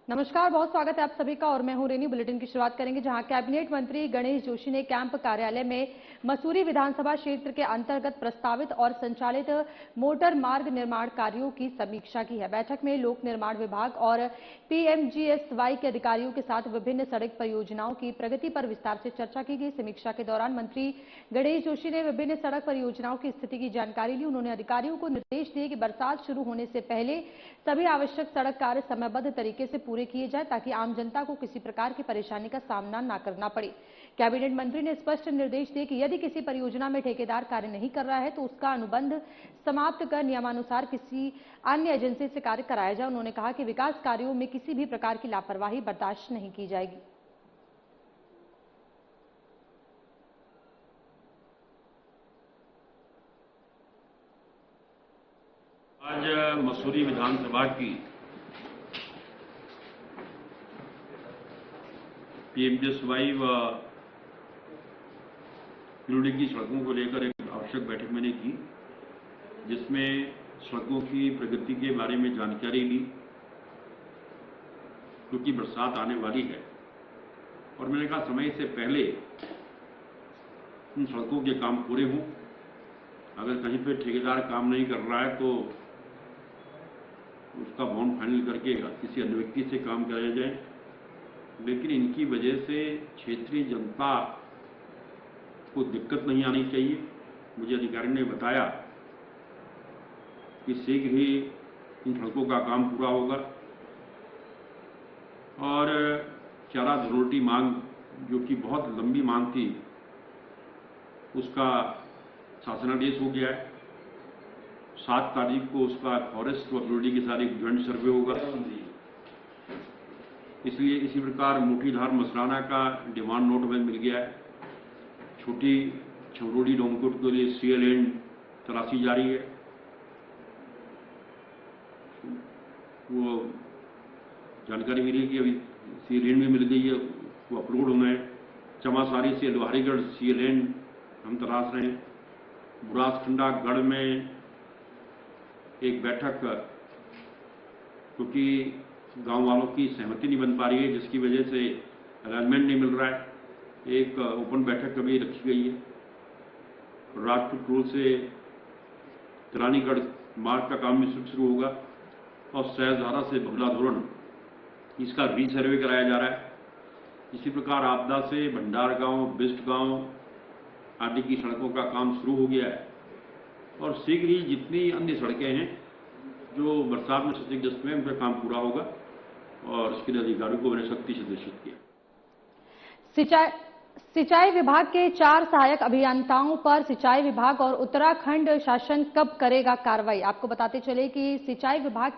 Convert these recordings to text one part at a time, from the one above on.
नमस्कार, बहुत स्वागत है आप सभी का और मैं हूं रेनी। बुलेटिन की शुरुआत करेंगे जहां कैबिनेट मंत्री गणेश जोशी ने कैंप कार्यालय में मसूरी विधानसभा क्षेत्र के अंतर्गत प्रस्तावित और संचालित मोटर मार्ग निर्माण कार्यों की समीक्षा की है। बैठक में लोक निर्माण विभाग और पीएमजीएसवाई के अधिकारियों के साथ विभिन्न सड़क परियोजनाओं की प्रगति पर विस्तार से चर्चा की गई। समीक्षा के दौरान मंत्री गणेश जोशी ने विभिन्न सड़क परियोजनाओं की स्थिति की जानकारी ली। उन्होंने अधिकारियों को निर्देश दिए कि बरसात शुरू होने से पहले सभी आवश्यक सड़क कार्य समयबद्ध तरीके से पूरे किए जाए ताकि आम जनता को किसी प्रकार की परेशानी का सामना न करना पड़े। कैबिनेट मंत्री ने स्पष्ट निर्देश दिए कि यदि किसी परियोजना में ठेकेदार कार्य नहीं कर रहा है तो उसका अनुबंध समाप्त कर नियमानुसार किसी अन्य एजेंसी से कार्य कराया जाए। उन्होंने कहा कि विकास कार्यों में किसी भी प्रकार की लापरवाही बर्दाश्त नहीं की जाएगी। आज मसूरी विधानसभा की पीएमजीएसवाई व पीडब्ल्यूडी की सड़कों को लेकर एक आवश्यक बैठक मैंने की, जिसमें सड़कों की प्रगति के बारे में जानकारी ली, क्योंकि बरसात आने वाली है और मैंने कहा समय से पहले उन सड़कों के काम पूरे हों। अगर कहीं पे ठेकेदार काम नहीं कर रहा है तो उसका बाउंड फाइनल करके किसी अन्य व्यक्ति से काम कराया जाए, लेकिन इनकी वजह से क्षेत्रीय जनता को दिक्कत नहीं आनी चाहिए। मुझे अधिकारी ने बताया कि शीघ्र ही इन सड़कों का काम पूरा होगा और चारा धरोटी मांग, जो कि बहुत लंबी मांग थी, उसका शासनादेश हो गया है। 7 तारीख को उसका फॉरेस्ट अथॉरिटी के साथ एक ज्वाइंट सर्वे होगा। इसलिए इसी प्रकार मोटीधार मसराना का डिमांड नोट हमें मिल गया है। छोटी छमरोड़ी डोमकोट के लिए सीएल एंड तलाशी जारी है। वो जानकारी मिली कि अभी सीएल एंड भी मिल गई है, वो अप्रूव होना है। चमासारी से लोहारीगढ़ सीएल एंड हम तलाश रहे हैं। बुरासखंडा गढ़ में एक बैठक, क्योंकि गांव वालों की सहमति नहीं बन पा रही है, जिसकी वजह से अलाइनमेंट नहीं मिल रहा है, एक ओपन बैठक कभी रखी गई है। राजपूत रोड से तिरानीगढ़ मार्ग का काम भी शुरू होगा और सहजधारा से बगला धोरण, इसका रीसर्वे कराया जा रहा है। इसी प्रकार आपदा से भंडार गांव, बिस्ट गांव आदि की सड़कों का काम शुरू हो गया है और शीघ्र ही जितनी अन्य सड़कें हैं जो बरसात में क्षतिग्रस्त में, उनका काम पूरा होगा और इसके लिए अधिकारियों को मैंने सख्ती से निर्देशित किया। सिंचाई विभाग के 4 सहायक अभियंताओं पर सिंचाई विभाग और उत्तराखंड शासन कब करेगा कार्रवाई? आपको बताते चले कि सिंचाई विभाग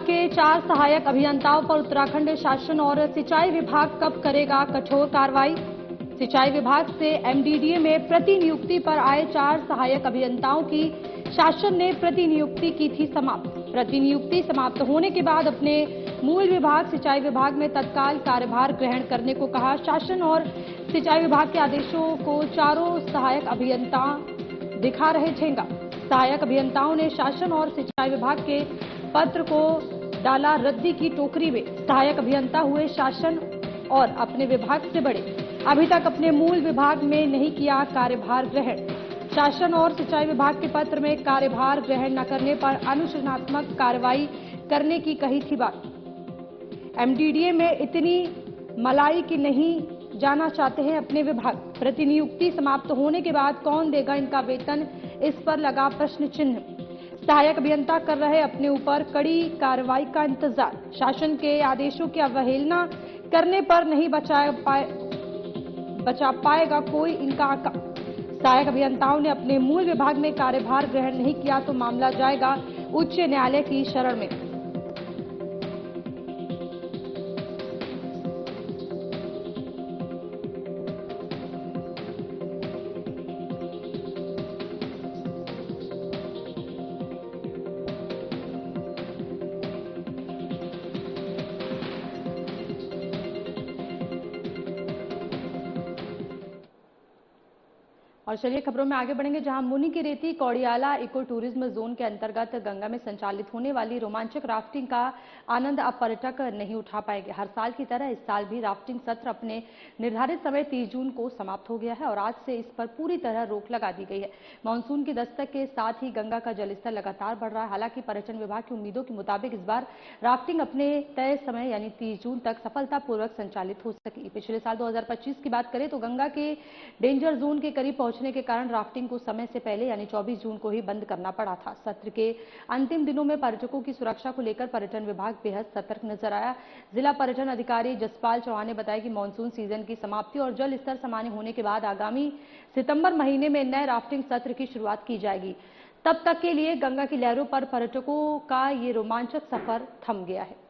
के 4 सहायक अभियंताओं पर उत्तराखंड शासन और सिंचाई विभाग कब करेगा कठोर कार्रवाई? सिंचाई विभाग से एमडीडीए में प्रतिनियुक्ति पर आए 4 सहायक अभियंताओं की शासन ने प्रतिनियुक्ति की थी समाप्त। प्रतिनियुक्ति समाप्त होने के बाद अपने मूल विभाग सिंचाई विभाग में तत्काल कार्यभार ग्रहण करने को कहा। शासन और सिंचाई विभाग के आदेशों को चारों सहायक अभियंता दिखा रहे ठेंगा। सहायक अभियंताओं ने शासन और सिंचाई विभाग के पत्र को डाला रद्दी की टोकरी में। सहायक अभियंता हुए शासन और अपने विभाग से बड़े, अभी तक अपने मूल विभाग में नहीं किया कार्यभार ग्रहण। शासन और सिंचाई विभाग के पत्र में कार्यभार ग्रहण न करने पर अनुशासनात्मक कार्रवाई करने की कही थी बात। एमडीडीए में इतनी मलाई की नहीं जाना चाहते हैं अपने विभाग। प्रतिनियुक्ति समाप्त होने के बाद कौन देगा इनका वेतन, इस पर लगा प्रश्न चिन्ह। सहायक अभियंता कर रहे अपने ऊपर कड़ी कार्रवाई का इंतजार। शासन के आदेशों की अवहेलना करने पर नहीं बचा पाएगा कोई इनका आका। सहायक अभियंताओं ने अपने मूल विभाग में कार्यभार ग्रहण नहीं किया तो मामला जाएगा उच्च न्यायालय की शरण में। और चलिए खबरों में आगे बढ़ेंगे, जहां मुनि की रेती कौड़ियाला इको टूरिज्म जोन के अंतर्गत गंगा में संचालित होने वाली रोमांचक राफ्टिंग का आनंद अब पर्यटक नहीं उठा पाएंगे। हर साल की तरह इस साल भी राफ्टिंग सत्र अपने निर्धारित समय 30 जून को समाप्त हो गया है और आज से इस पर पूरी तरह रोक लगा दी गई है। मानसून की दस्तक के साथ ही गंगा का जलस्तर लगातार बढ़ रहा है। हालांकि पर्यटन विभाग की उम्मीदों के मुताबिक इस बार राफ्टिंग अपने तय समय यानी 30 जून तक सफलतापूर्वक संचालित हो सकी। पिछले साल 2025 की बात करें तो गंगा के डेंजर जोन के करीब पहुंचने के कारण राफ्टिंग को समय से पहले यानी 24 जून को ही बंद करना पड़ा था। सत्र के अंतिम दिनों में पर्यटकों की सुरक्षा को लेकर पर्यटन विभाग बेहद सतर्क नजर आया। जिला पर्यटन अधिकारी जसपाल चौहान ने बताया कि मानसून सीजन की समाप्ति और जल स्तर सामान्य होने के बाद आगामी सितंबर महीने में नए राफ्टिंग सत्र की शुरुआत की जाएगी। तब तक के लिए गंगा की लहरों पर पर्यटकों का ये रोमांचक सफर थम गया है।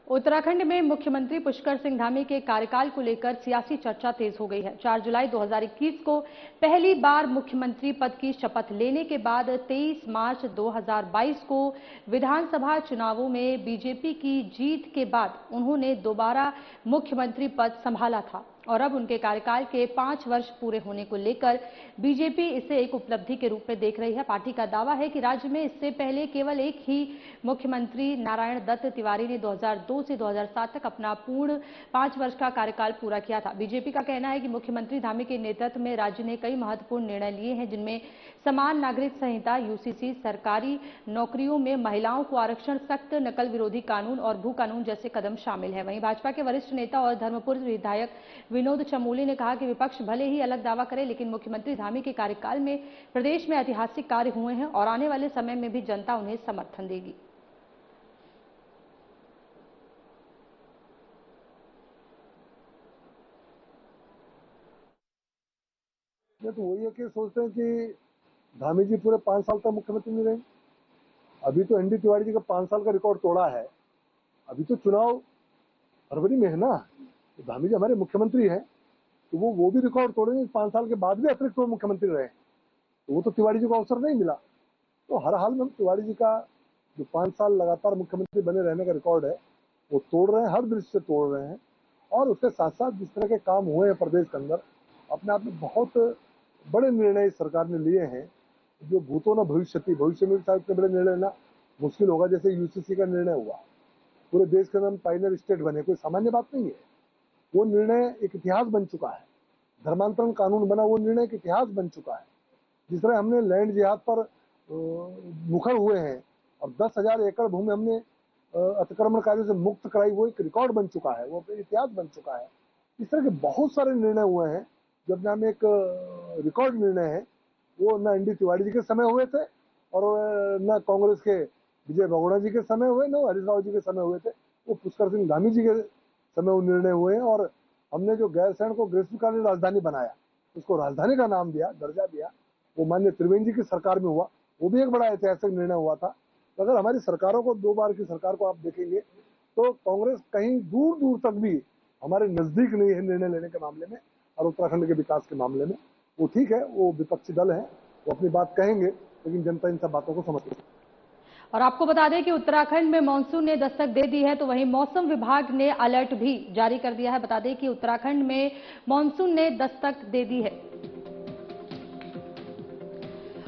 उत्तराखंड में मुख्यमंत्री पुष्कर सिंह धामी के कार्यकाल को लेकर सियासी चर्चा तेज हो गई है। 4 जुलाई 2021 को पहली बार मुख्यमंत्री पद की शपथ लेने के बाद 23 मार्च 2022 को विधानसभा चुनावों में बीजेपी की जीत के बाद उन्होंने दोबारा मुख्यमंत्री पद संभाला था और अब उनके कार्यकाल के 5 वर्ष पूरे होने को लेकर बीजेपी इसे एक उपलब्धि के रूप में देख रही है। पार्टी का दावा है कि राज्य में इससे पहले केवल एक ही मुख्यमंत्री नारायण दत्त तिवारी ने 2002 से 2007 तक अपना पूर्ण 5 वर्ष का कार्यकाल पूरा किया था। बीजेपी का कहना है कि मुख्यमंत्री धामी के नेतृत्व में राज्य ने कई महत्वपूर्ण निर्णय लिए हैं, जिनमें समान नागरिक संहिता, यूसीसी, सरकारी नौकरियों में महिलाओं को आरक्षण, सख्त नकल विरोधी कानून और भू कानून जैसे कदम शामिल है। वहीं भाजपा के वरिष्ठ नेता और धर्मपुर विधायक विनोद चमोली ने कहा कि विपक्ष भले ही अलग दावा करे, लेकिन मुख्यमंत्री धामी के कार्यकाल में प्रदेश में ऐतिहासिक कार्य हुए हैं और आने वाले समय में भी जनता उन्हें समर्थन देगी। तो वही है कि सोचते हैं कि धामी जी पूरे 5 साल तक मुख्यमंत्री नहीं रहे। अभी तो एनडी तिवारी जी का 5 साल का रिकॉर्ड तोड़ा है। अभी तो चुनाव फरवरी में है ना, तो धामी जी हमारे मुख्यमंत्री हैं, तो वो भी रिकॉर्ड तोड़ेंगे। 5 साल के बाद भी अतिरिक्त वो मुख्यमंत्री रहे, तो वो तो तिवारी जी को अवसर नहीं मिला। तो हर हाल में हम तिवारी जी का जो 5 साल लगातार मुख्यमंत्री बने रहने का रिकॉर्ड है वो तोड़ रहे हैं, हर दृष्टि से तोड़ रहे हैं। और उसके साथ साथ जिस तरह के काम हुए हैं प्रदेश के अंदर, अपने आप में बहुत बड़े निर्णय सरकार ने लिए हैं, जो भूतो न भविष्यति, भविष्य में शायद इतने बड़े निर्णय लेना मुश्किल होगा। जैसे यूसीसी का निर्णय हुआ, पूरे देश के अंदर पाइनर स्टेट बने, कोई सामान्य बात नहीं है। वो निर्णय एक इतिहास बन चुका है। धर्मांतरण कानून बना, वो निर्णय एक इतिहास बन चुका है। जिस तरह हमने लैंड जिहाद पर मुखर हुए हैं और 10,000 एकड़ भूमि हमने अतिक्रमणकारियों से मुक्त कराई, वो एक रिकॉर्ड बन चुका है, वो इतिहास बन चुका है। इस तरह के बहुत सारे निर्णय हुए हैं जो अपने आप में एक रिकॉर्ड निर्णय है। वो न एनडी तिवारी जी के समय हुए थे और न कांग्रेस के विजय बहुगुणा जी के समय हुए, न हरीश राव जी के समय हुए थे। वो पुष्कर सिंह धामी जी के समय वो निर्णय हुए हैं। और हमने जो गैरसैंण को ग्रीष्मकालीन राजधानी बनाया, उसको राजधानी का नाम दिया, दर्जा दिया, वो माननीय त्रिवेंद्र जी की सरकार में हुआ। वो भी एक बड़ा ऐतिहासिक निर्णय हुआ था। तो अगर हमारी सरकारों को, 2 बार की सरकार को आप देखेंगे तो कांग्रेस कहीं दूर दूर तक भी हमारे नजदीक नहीं है निर्णय लेने के मामले में और उत्तराखंड के विकास के मामले में। वो ठीक है, वो विपक्षी दल है, वो अपनी बात कहेंगे, लेकिन जनता इन सब बातों को समझती है। और आपको बता दें कि उत्तराखंड में मानसून ने दस्तक दे दी है, तो वहीं मौसम विभाग ने अलर्ट भी जारी कर दिया है। बता दें कि उत्तराखंड में मानसून ने दस्तक दे दी है।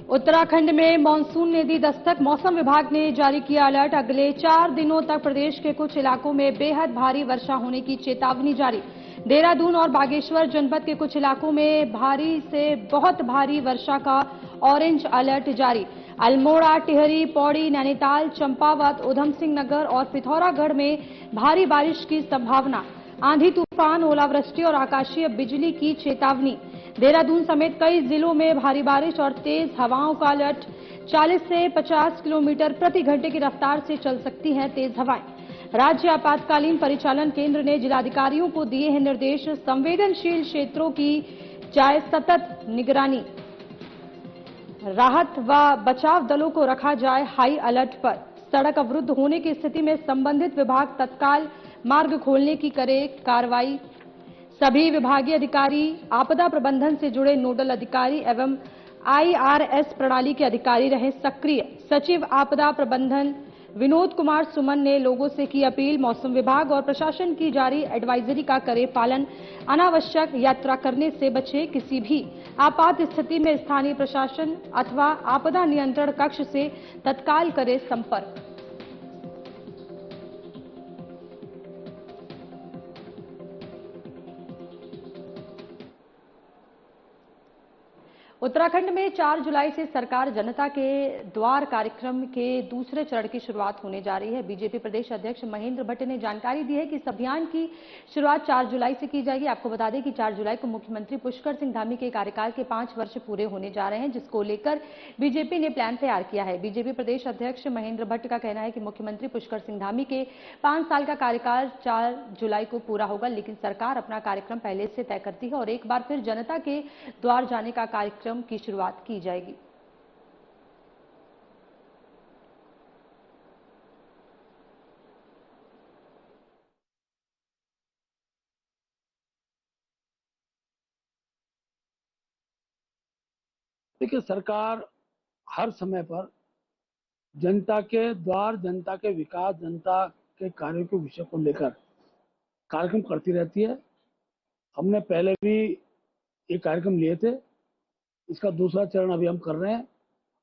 उत्तराखंड में मानसून ने दी दस्तक, मौसम विभाग ने जारी किया अलर्ट। अगले 4 दिनों तक प्रदेश के कुछ इलाकों में बेहद भारी वर्षा होने की चेतावनी जारी। देहरादून और बागेश्वर जनपद के कुछ इलाकों में भारी से बहुत भारी वर्षा का ऑरेंज अलर्ट जारी। अल्मोड़ा, टिहरी, पौड़ी, नैनीताल, चंपावत, उधम सिंह नगर और पिथौरागढ़ में भारी बारिश की संभावना। आंधी तूफान, ओलावृष्टि और आकाशीय बिजली की चेतावनी। देहरादून समेत कई जिलों में भारी बारिश और तेज हवाओं का अलर्ट। 40 से 50 किलोमीटर प्रति घंटे की रफ्तार से चल सकती हैं तेज हवाएं। राज्य आपातकालीन परिचालन केंद्र ने जिलाधिकारियों को दिए हैं निर्देश, संवेदनशील क्षेत्रों की जाए सतत निगरानी। राहत व बचाव दलों को रखा जाए हाई अलर्ट पर। सड़क अवरुद्ध होने की स्थिति में संबंधित विभाग तत्काल मार्ग खोलने की करे कार्रवाई। सभी विभागीय अधिकारी, आपदा प्रबंधन से जुड़े नोडल अधिकारी एवं IRS प्रणाली के अधिकारी रहे सक्रिय। सचिव आपदा प्रबंधन विनोद कुमार सुमन ने लोगों से की अपील, मौसम विभाग और प्रशासन की जारी एडवाइजरी का करें पालन, अनावश्यक यात्रा करने से बचे, किसी भी आपात स्थिति में स्थानीय प्रशासन अथवा आपदा नियंत्रण कक्ष से तत्काल करें संपर्क। उत्तराखंड में 4 जुलाई से सरकार जनता के द्वार कार्यक्रम के दूसरे चरण की शुरुआत होने जा रही है। बीजेपी प्रदेश अध्यक्ष महेंद्र भट्ट ने जानकारी दी है कि इस अभियान की शुरुआत 4 जुलाई से की जाएगी। आपको बता दें कि 4 जुलाई को मुख्यमंत्री पुष्कर सिंह धामी के कार्यकाल के 5 वर्ष पूरे होने जा रहे हैं, जिसको लेकर बीजेपी ने प्लान तैयार किया है। बीजेपी प्रदेश अध्यक्ष महेंद्र भट्ट का कहना है कि मुख्यमंत्री पुष्कर सिंह धामी के 5 साल का कार्यकाल 4 जुलाई को पूरा होगा, लेकिन सरकार अपना कार्यक्रम पहले से तय करती है और एक बार फिर जनता के द्वार जाने का कार्यक्रम की शुरुआत की जाएगी। देखिए, सरकार हर समय पर जनता के द्वार, जनता के विकास, जनता के कार्यों के विषय को लेकर कार्यक्रम करती रहती है। हमने पहले भी ये कार्यक्रम लिए थे, इसका दूसरा चरण अभी हम कर रहे हैं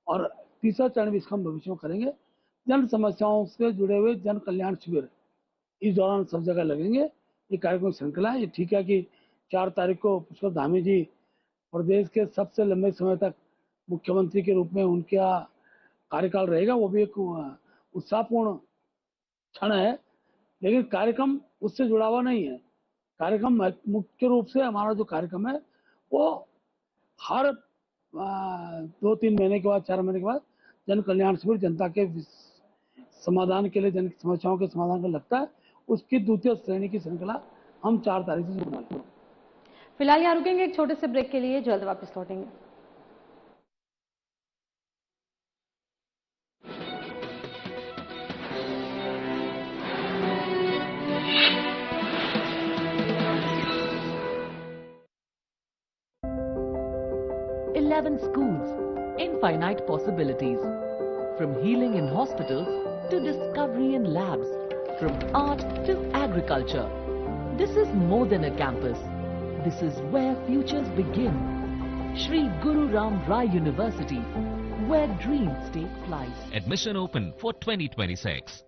और तीसरा चरण भी इसका हम भविष्य में करेंगे। जन समस्याओं से जुड़े हुए जन कल्याण शिविर इस दौरान सब जगह लगेंगे। ये कार्यक्रम श्रृंखला है। ये ठीक है कि 4 तारीख को पुष्कर धामी जी प्रदेश के सबसे लंबे समय तक मुख्यमंत्री के रूप में उनका कार्यकाल रहेगा, वो भी एक उत्साहपूर्ण क्षण है, लेकिन कार्यक्रम उससे जुड़ा हुआ नहीं है। कार्यक्रम मुख्य रूप से हमारा जो कार्यक्रम है वो हर 2-3 महीने के बाद, 4 महीने के बाद जन कल्याण शिविर जनता के समाधान के लिए, जन समस्याओं के समाधान का लगता है। उसकी द्वितीय श्रेणी की श्रृंखला हम 4 तारीख से शुरू करेंगे। फिलहाल यहाँ रुकेंगे एक छोटे से ब्रेक के लिए, जल्द वापस लौटेंगे। Schools, infinite possibilities. From healing in hospitals to discovery in labs, from art to agriculture. This is more than a campus. This is where futures begin. Shri Guru Ram Rai University, where dreams take flight. Admission open for 2026.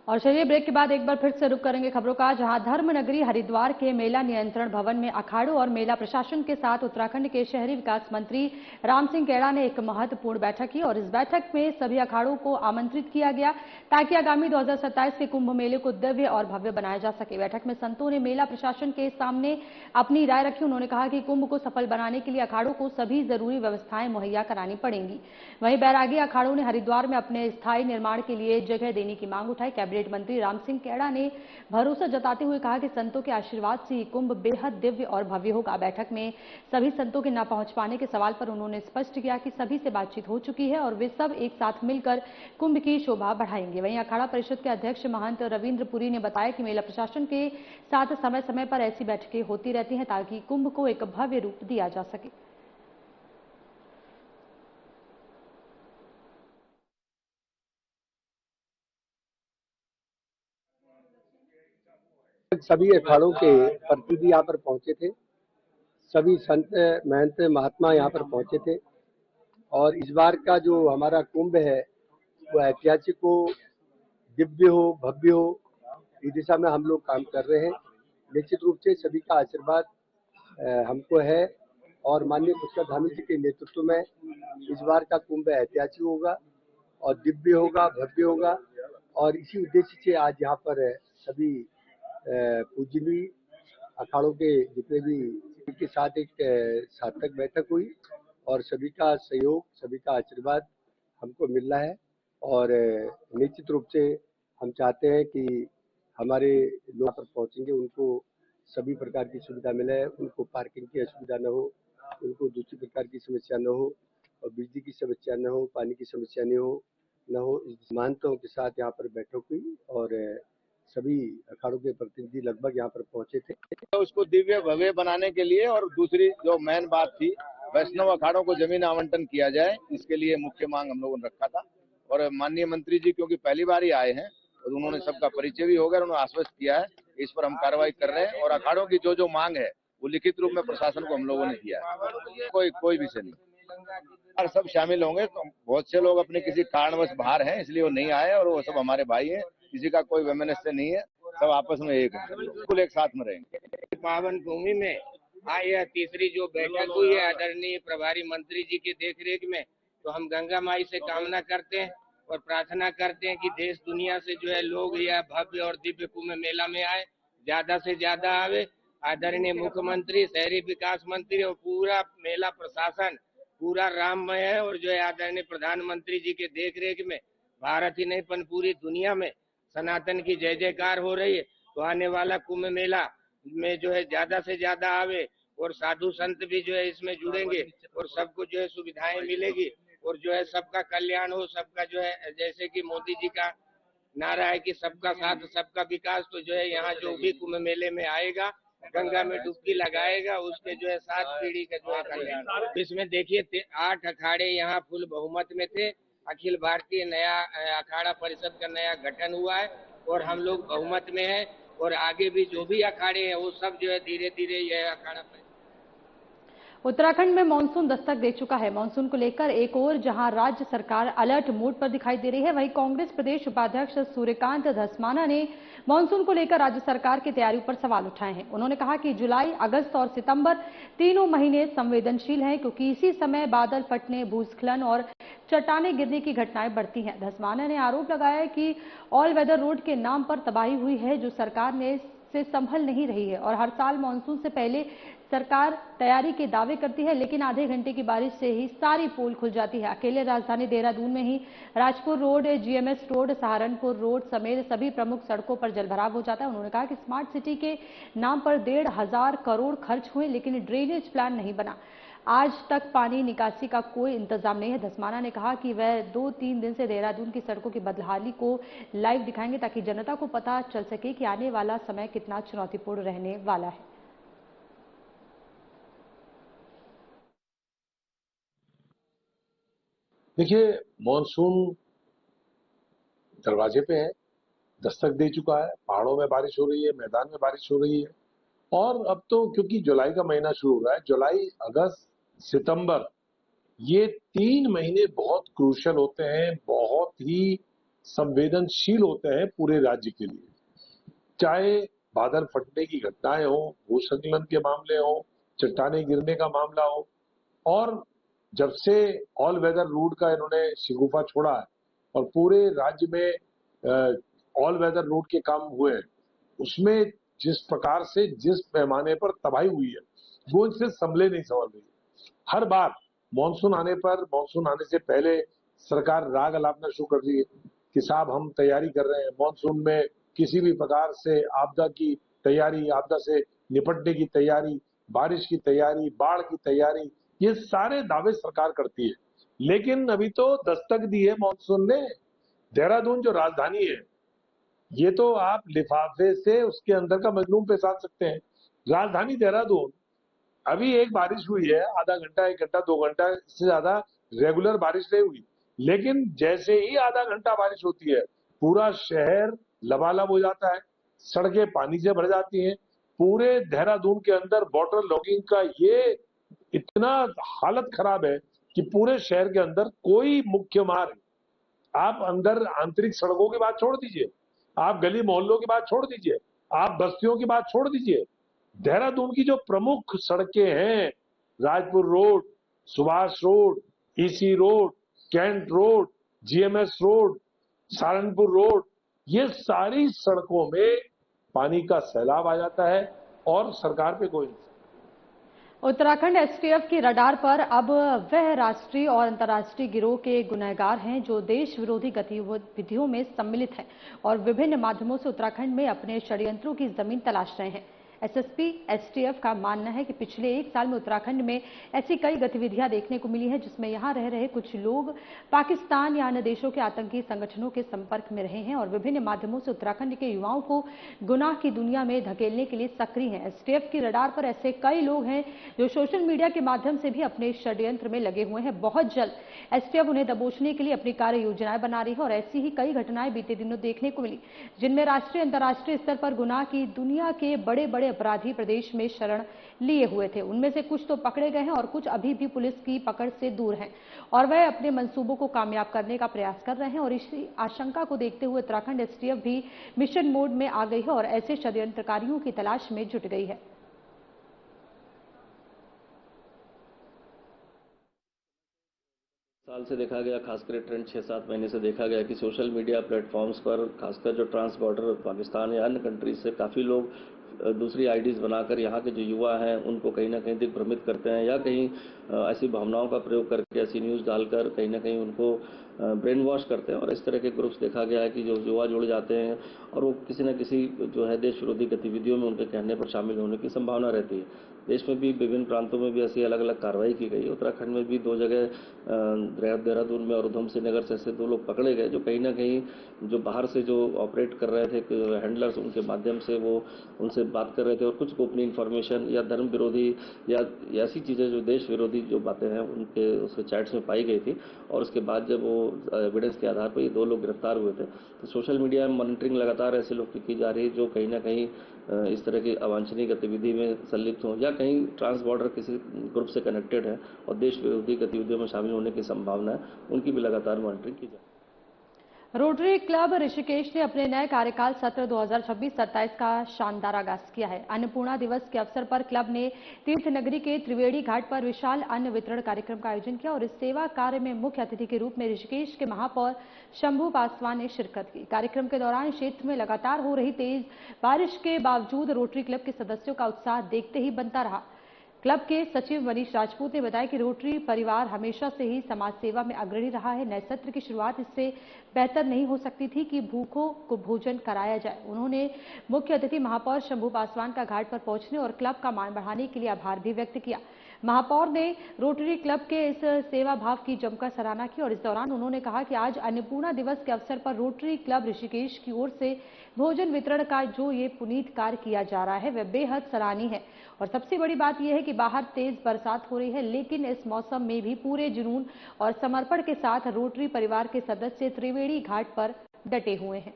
और चलिए break के बाद एक बार फिर से रुक करेंगे खबरों का, जहां धर्म नगरी हरिद्वार के मेला नियंत्रण भवन में अखाड़ों और मेला प्रशासन के साथ उत्तराखंड के शहरी विकास मंत्री राम सिंह केड़ा ने एक महत्वपूर्ण बैठक की और इस बैठक में सभी अखाड़ों को आमंत्रित किया गया ताकि आगामी 2027 के कुंभ मेले को दिव्य और भव्य बनाया जा सके। बैठक में संतों ने मेला प्रशासन के सामने अपनी राय रखी। उन्होंने कहा कि कुंभ को सफल बनाने के लिए अखाड़ों को सभी जरूरी व्यवस्थाएं मुहैया करानी पड़ेंगी। वहीं बैरागी अखाड़ों ने हरिद्वार में अपने स्थायी निर्माण के लिए जगह देने की मांग उठाई। कैबिनेट मंत्री राम सिंह केड़ा ने भरोसा जताते हुए कहा कि संतों के आशीर्वाद से कुंभ बेहद दिव्य और भव्य होगा। बैठक में सभी संतों के न पहुंच पाने के सवाल पर उन्होंने स्पष्ट किया कि सभी से बातचीत हो चुकी है और वे सब एक साथ मिलकर कुंभ की शोभा बढ़ाएंगे। वहीं अखाड़ा परिषद के अध्यक्ष महंत रविंद्र पुरी ने बताया कि मेला प्रशासन के साथ समय समय पर ऐसी बैठकें होती रहती हैं ताकि कुंभ को एक भव्य रूप दिया जा सके। सभी अखाड़ों के प्रतिनिधि यहाँ पर पहुंचे थे, सभी संत महंत महात्मा यहाँ पर पहुंचे थे और इस बार का जो हमारा कुंभ है वो ऐतिहासिक हो, दिव्य हो, भव्य हो, इस दिशा में हम लोग काम कर रहे हैं। निश्चित रूप से सभी का आशीर्वाद हमको है और माननीय पुष्कर धामी जी के नेतृत्व में इस बार का कुंभ ऐतिहासिक होगा और दिव्य होगा, भव्य होगा और इसी उद्देश्य से आज यहाँ पर सभी पूजनीय अखाड़ों के जितने भी के साथ एक सार्थक बैठक हुई और सभी का सहयोग, सभी का आशीर्वाद हमको मिल रहा है और निश्चित रूप से हम चाहते हैं कि हमारे लोग पर पहुंचेंगे उनको सभी प्रकार की सुविधा मिले, उनको पार्किंग की असुविधा न हो, उनको दूसरी प्रकार की समस्या न हो और बिजली की समस्या न हो, पानी की समस्या न हो न हो, इस महंतों के साथ यहाँ पर बैठक हुई और सभी अखाड़ों के प्रतिनिधि लगभग यहाँ पर पहुंचे थे। तो उसको दिव्य भव्य बनाने के लिए और दूसरी जो मेन बात थी, वैष्णव अखाड़ों को जमीन आवंटन किया जाए, इसके लिए मुख्य मांग हम लोगों ने रखा था। और माननीय मंत्री जी क्योंकि पहली बार ही आए हैं और उन्होंने सबका परिचय भी हो गया, उन्होंने आश्वस्त किया है, इस पर हम कार्रवाई कर रहे हैं। और अखाड़ों की जो मांग है वो लिखित रूप में प्रशासन को हम लोगों ने किया है। कोई विषय नहीं, और सब शामिल होंगे। तो बहुत से लोग अपने किसी कारणवश बाहर हैं, इसलिए वो नहीं आए, और वो सब हमारे भाई हैं, किसी का कोई वैमनस्य नहीं है, सब आपस में एक है, बिल्कुल एक साथ में रहेंगे। पावन भूमि में यह तीसरी जो बैठक हुई है आदरणीय प्रभारी मंत्री जी की देखरेख में, तो हम गंगा माई से कामना करते हैं और प्रार्थना करते हैं कि देश दुनिया से जो है लोग यह भव्य और दिव्य कुंभ मेला में आए, ज्यादा से ज्यादा आवे। आदरणीय मुख्यमंत्री, शहरी विकास मंत्री और पूरा मेला प्रशासन पूरा राममय है, और जो है आदरणीय प्रधानमंत्री जी के देखरेख में भारत ही नहीं पर पूरी दुनिया में सनातन की जय जयकार हो रही है। तो आने वाला कुंभ मेला में जो है ज्यादा से ज्यादा आवे और साधु संत भी जो है इसमें जुड़ेंगे और सबको जो है सुविधाएं मिलेगी और जो है सबका कल्याण हो, सबका जो है जैसे कि मोदी जी का नारा है कि सबका साथ सबका विकास। तो जो है यहाँ जो भी कुंभ मेले में आएगा, गंगा में डुबकी लगाएगा, उसके जो है 7 पीढ़ी का जो है कल्याण। इसमें देखिए 8 अखाड़े यहाँ फुल बहुमत में थे। अखिल भारतीय नया अखाड़ा परिषद का नया गठन हुआ है और हम लोग बहुमत में हैं, और आगे भी जो भी अखाड़े हैं वो सब जो है धीरे धीरे यह अखाड़ा। उत्तराखंड में मानसून दस्तक दे चुका है। मानसून को लेकर एक ओर जहां राज्य सरकार अलर्ट मोड पर दिखाई दे रही है, वहीं कांग्रेस प्रदेश उपाध्यक्ष सूर्यकांत धस्माना ने मानसून को लेकर राज्य सरकार की तैयारियों पर सवाल उठाए हैं। उन्होंने कहा कि जुलाई, अगस्त और सितंबर तीनों महीने संवेदनशील हैं, क्योंकि इसी समय बादल फटने, भूस्खलन और चट्टाने गिरने की घटनाएं बढ़ती हैं। धस्माना ने आरोप लगाया कि ऑल वेदर रोड के नाम पर तबाही हुई है, जो सरकार ने से संभल नहीं रही है, और हर साल मानसून से पहले सरकार तैयारी के दावे करती है, लेकिन आधे घंटे की बारिश से ही सारी पोल खुल जाती है। अकेले राजधानी देहरादून में ही Rajpur road, GMS road, Saharanpur road समेत सभी प्रमुख सड़कों पर जलभराव हो जाता है। उन्होंने कहा कि स्मार्ट सिटी के नाम पर 1,500 करोड़ खर्च हुए, लेकिन ड्रेनेज प्लान नहीं बना। आज तक पानी निकासी का कोई इंतजाम नहीं है। धस्माना ने कहा कि वह 2-3 दिन से देहरादून की सड़कों की बदहाली को लाइव दिखाएंगे, ताकि जनता को पता चल सके कि आने वाला समय कितना चुनौतीपूर्ण रहने वाला है। देखिए, मॉनसून दरवाजे पे है, दस्तक दे चुका है। पहाड़ों में बारिश हो रही है, मैदान में बारिश हो रही है, और अब तो क्योंकि जुलाई का महीना शुरू हो रहा है, जुलाई, अगस्त, सितंबर, ये 3 महीने बहुत क्रूशल होते हैं, बहुत ही संवेदनशील होते हैं पूरे राज्य के लिए। चाहे बादल फटने की घटनाएं हो, भूस्खलन के मामले हो, चट्टाने गिरने का मामला हो, और जब से ऑल वेदर रूट का इन्होंने शिगुफा छोड़ा है और पूरे राज्य में ऑल वेदर रूट के काम हुए हैं, उसमें जिस प्रकार से, जिस पैमाने पर तबाही हुई है, वो इनसे संभले नहीं संभल रही। हर बार मानसून आने पर, मानसून आने से पहले सरकार राग अलापना शुरू कर रही है कि साहब हम तैयारी कर रहे हैं, मानसून में किसी भी प्रकार से आपदा की तैयारी, आपदा से निपटने की तैयारी, बारिश की तैयारी, बाढ़ की तैयारी, ये सारे दावे सरकार करती है। लेकिन अभी तो दस्तक दी है मानसून ने। देहरादून जो राजधानी है, ये तो आप लिफाफे से उसके अंदर का मजलूम पेशाब सकते हैं। राजधानी देहरादून, अभी एक बारिश हुई है, आधा घंटा, 1 घंटा, 2 घंटा, इससे ज्यादा रेगुलर बारिश नहीं हुई, लेकिन जैसे ही आधा घंटा बारिश होती है, पूरा शहर लबालब हो जाता है, सड़कें पानी से भर जाती हैं। पूरे देहरादून के अंदर वाटर लॉगिंग का ये इतना हालत खराब है कि पूरे शहर के अंदर कोई मुख्य मार्ग, आप अंदर आंतरिक सड़कों की बात छोड़ दीजिए, आप गली मोहल्लों की बात छोड़ दीजिए, आप बस्तियों की बात छोड़ दीजिए, देहरादून की जो प्रमुख सड़कें हैं, Rajpur road, Subhash road, EC road, cantt road, GMS road, Saharanpur road, ये सारी सड़कों में पानी का सैलाब आ जाता है और सरकार पे कोई। उत्तराखंड एसटीएफ की रडार पर अब वह राष्ट्रीय और अंतर्राष्ट्रीय गिरोह के गुनहगार हैं जो देश विरोधी गतिविधियों में सम्मिलित हैं और विभिन्न माध्यमों से उत्तराखंड में अपने षड्यंत्रों की जमीन तलाश रहे हैं। एसएसपी एसटीएफ का मानना है कि पिछले 1 साल में उत्तराखंड में ऐसी कई गतिविधियां देखने को मिली हैं जिसमें यहां रह रहे कुछ लोग पाकिस्तान या अन्य देशों के आतंकी संगठनों के संपर्क में रहे हैं और विभिन्न माध्यमों से उत्तराखंड के युवाओं को गुनाह की दुनिया में धकेलने के लिए सक्रिय हैं। एसटीएफ की रडार पर ऐसे कई लोग हैं जो सोशल मीडिया के माध्यम से भी अपने षड्यंत्र में लगे हुए हैं। बहुत जल्द एसटीएफ उन्हें दबोचने के लिए अपनी कार्य योजनाएं बना रही है और ऐसी ही कई घटनाएं बीते दिनों देखने को मिली जिनमें राष्ट्रीय अंतर्राष्ट्रीय स्तर पर गुनाह की दुनिया के बड़े बड़े अपराधी प्रदेश में शरण लिए हुए थे। उनमें से कुछ तो पकड़े गए हैं और कुछ अभी भी पुलिस की पकड़ से दूर हैं और वह अपने मंसूबों को कामयाब करने का प्रयास कर रहे हैं और इसी आशंका को देखते हुए उत्तराखंड एसटीएफ भी मिशन मोड में आ गई है और ऐसे षड्यंत्रकारियों की तलाश में जुट गई है। साल से देखा गया, खासकर ट्रेंड 6-7 महीने से देखा गया कि सोशल मीडिया प्लेटफॉर्म्स पर खासकर जो ट्रांस बॉर्डर पाकिस्तान या अन्य कंट्रीज से काफ़ी लोग दूसरी आईडीज बनाकर यहाँ के जो युवा हैं उनको कहीं ना कहीं दिग्भ्रमित करते हैं या कहीं ऐसी भावनाओं का प्रयोग करके ऐसी न्यूज़ डालकर कहीं ना कहीं उनको ब्रेन वॉश करते हैं और इस तरह के ग्रुप्स देखा गया है कि जो युवा जुड़ जाते हैं और वो किसी न किसी जो है देश विरोधी गतिविधियों में उनके कहने पर शामिल होने की संभावना रहती है। देश में भी विभिन्न प्रांतों में भी ऐसी अलग अलग कार्रवाई की गई। उत्तराखंड में भी 2 जगह देहरादून में और उधम सिंह नगर से ऐसे 2 लोग पकड़े गए जो कहीं ना कहीं जो बाहर से जो ऑपरेट कर रहे थे हैंडलर्स, उनके माध्यम से वो उनसे बात कर रहे थे और कुछ गोपनीय इन्फॉर्मेशन या धर्म विरोधी या ऐसी चीज़ें जो देश विरोधी जो बातें हैं उनके उसके चैट्स में पाई गई थी और उसके बाद जब वो एविडेंस के आधार पर ये 2 लोग गिरफ्तार हुए थे। तो सोशल मीडिया में मॉनिटरिंग लगातार ऐसे लोग की जा रही है जो कहीं ना कहीं इस तरह की अवांछनीय गतिविधि में संलिप्त हों या कहीं ट्रांस बॉर्डर किसी ग्रुप से कनेक्टेड है और देश विरोधी गतिविधियों में शामिल होने की संभावना है, उनकी भी लगातार मॉनिटरिंग की जाए। रोटरी क्लब ऋषिकेश ने अपने नए कार्यकाल सत्र 2026-27 का शानदार आगाज किया है। अन्नपूर्णा दिवस के अवसर पर क्लब ने तीर्थ नगरी के त्रिवेणी घाट पर विशाल अन्न वितरण कार्यक्रम का आयोजन किया और इस सेवा कार्य में मुख्य अतिथि के रूप में ऋषिकेश के महापौर शंभू पासवान ने शिरकत की। कार्यक्रम के दौरान क्षेत्र में लगातार हो रही तेज बारिश के बावजूद रोटरी क्लब के सदस्यों का उत्साह देखते ही बनता रहा। क्लब के सचिव मनीष राजपूत ने बताया कि रोटरी परिवार हमेशा से ही समाज सेवा में अग्रणी रहा है। नए सत्र की शुरुआत इससे बेहतर नहीं हो सकती थी कि भूखों को भोजन कराया जाए। उन्होंने मुख्य अतिथि महापौर शंभू पासवान का घाट पर पहुंचने और क्लब का मान बढ़ाने के लिए आभार भी व्यक्त किया। महापौर ने रोटरी क्लब के इस सेवा भाव की जमकर सराहना की और इस दौरान उन्होंने कहा कि आज अन्नपूर्णा दिवस के अवसर पर रोटरी क्लब ऋषिकेश की ओर से भोजन वितरण का जो ये पुनीत कार्य किया जा रहा है वह बेहद सराहनीय है और सबसे बड़ी बात यह है कि बाहर तेज बरसात हो रही है लेकिन इस मौसम में भी पूरे जुनून और समर्पण के साथ रोटरी परिवार के सदस्य त्रिवेणी घाट पर डटे हुए हैं।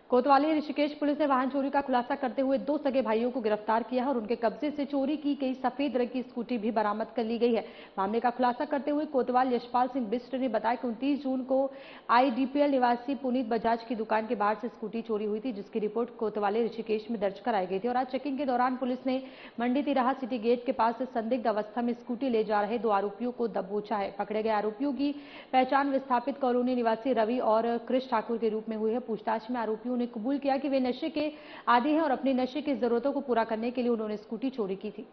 कोतवाली ऋषिकेश पुलिस ने वाहन चोरी का खुलासा करते हुए 2 सगे भाइयों को गिरफ्तार किया है और उनके कब्जे से चोरी की गई सफेद रंग की स्कूटी भी बरामद कर ली गई है। मामले का खुलासा करते हुए कोतवाल यशपाल सिंह बिष्ट ने बताया कि 29 जून को आईडीपीएल निवासी पुनीत बजाज की दुकान के बाहर से स्कूटी चोरी हुई थी जिसकी रिपोर्ट कोतवाली ऋषिकेश में दर्ज कराई गई थी और आज चेकिंग के दौरान पुलिस ने मंडी तिराहा सिटी गेट के पास संदिग्ध अवस्था में स्कूटी ले जा रहे 2 आरोपियों को दबोचा है। पकड़े गए आरोपियों की पहचान विस्थापित कॉलोनी निवासी रवि और कृष ठाकुर के रूप में हुई है। पूछताछ में आरोपियों ने कबूल किया कि वे नशे के आदी हैं और अपनी नशे की जरूरतों को पूरा करने के लिए उन्होंने स्कूटी चोरी की थी।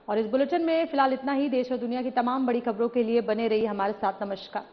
और इस बुलेटिन में फिलहाल इतना ही। देश और दुनिया की तमाम बड़ी खबरों के लिए बने रहिए हमारे साथ। नमस्कार।